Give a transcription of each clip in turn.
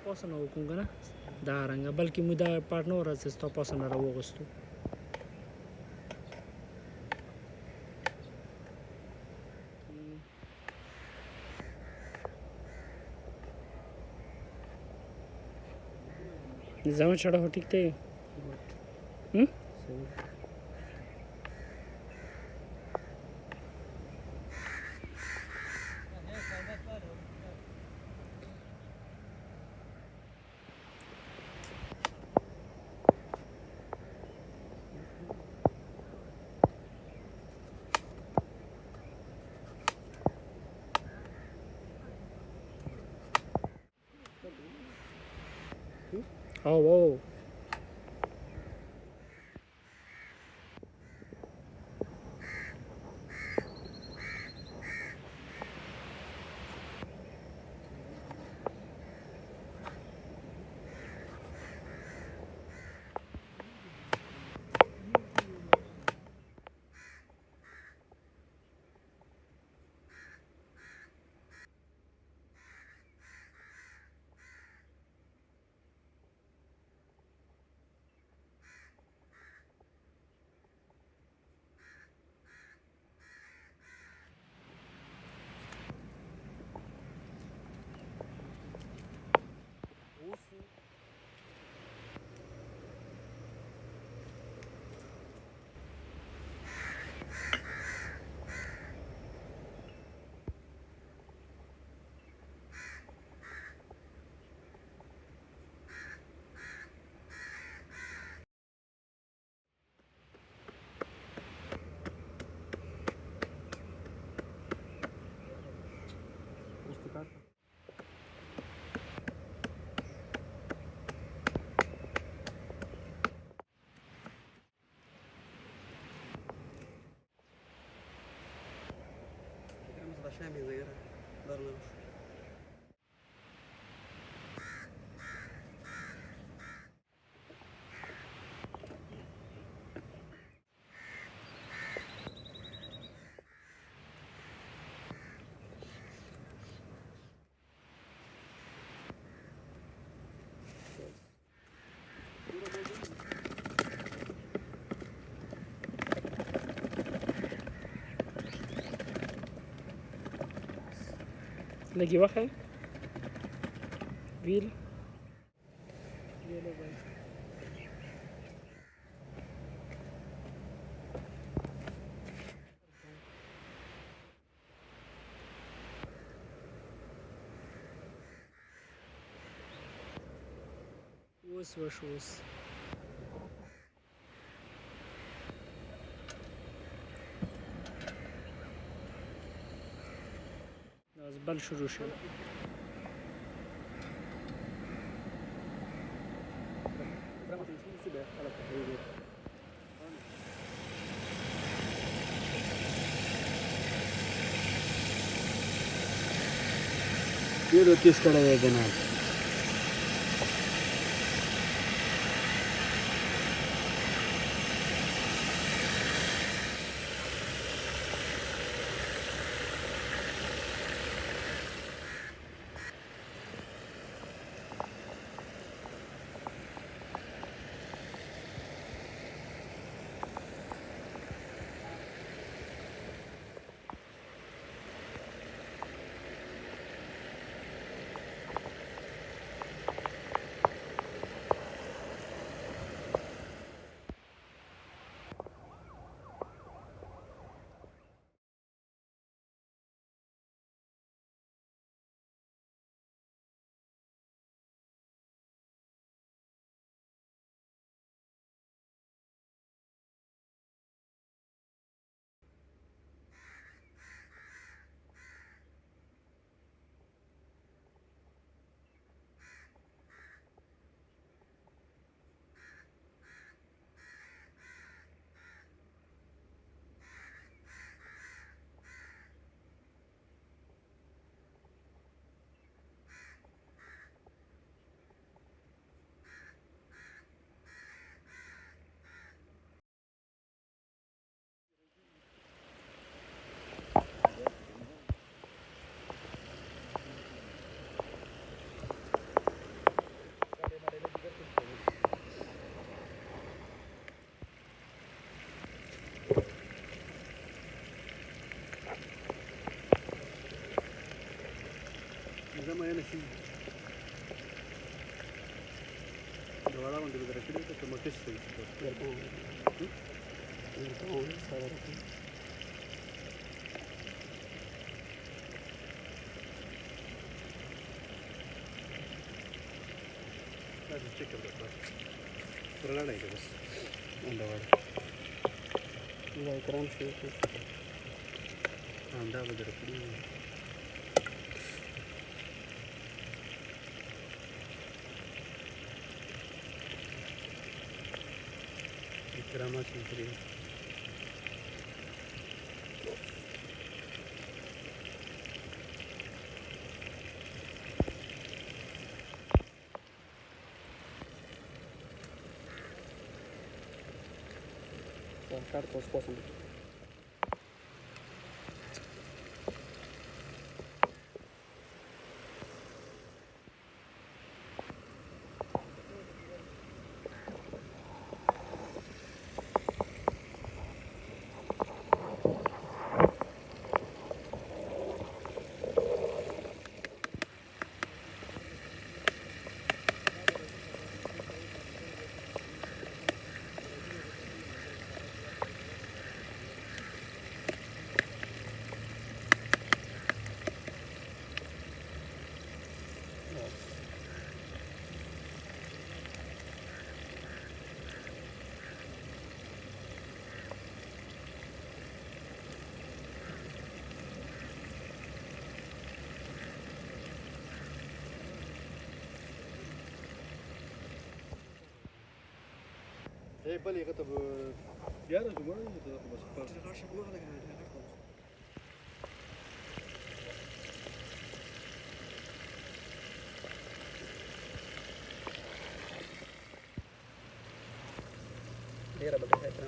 پاسه نوکن کنه دارنگه بلکه مدار پارتنر از است تا پاسه نرو وگستو نظام چڑا ہو ٹھیک تے او لگی وخه ویل اوس وشوس از بل شروع شد ये तो किस कड़े है देना زما یې نشي د وړا باندې به درکړي ته مکش ته چیک کړه پرلا نه بس انده وړ دا کرام شي انده به درکړي کرامات سنتري cartos possono ايه بالي غتب يا رجل ما يقدر بس ډیره بل ځای ته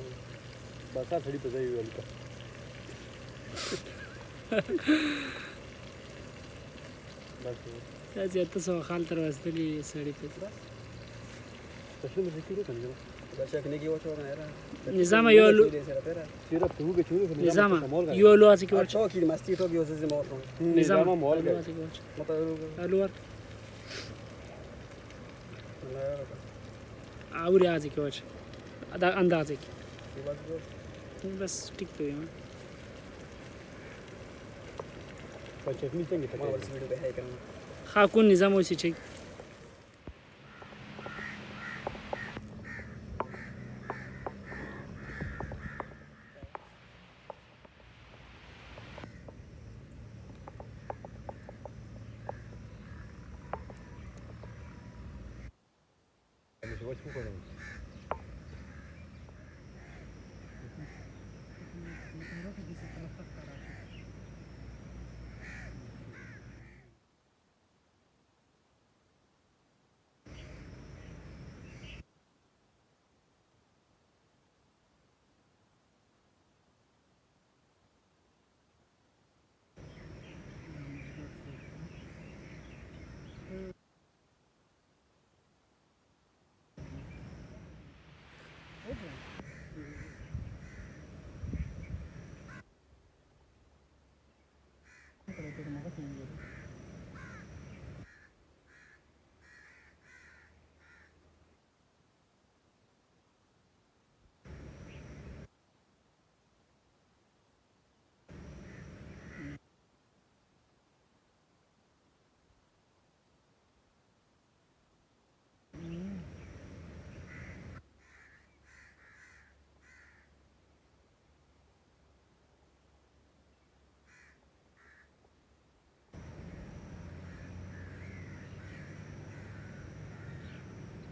باسا سړي په ځای ویل کا بس دا چې تاسو خال تر واستلی سړی په تاسو مې کړو کنه دا شک نه کیو چور نه را نظام یو سیرپ تو به چونی نظام یو لو اسی کې چا کی مستی تو بیو زې مور نظام مول لو اسی کې الور اوري اسی کې وچ دا اندازې کې بس ټیک ته یم په چټنی څنګه ته ما ورس ویډیو به هاي کړم خاکون نظام اوسې چې What's going on?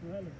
Vale.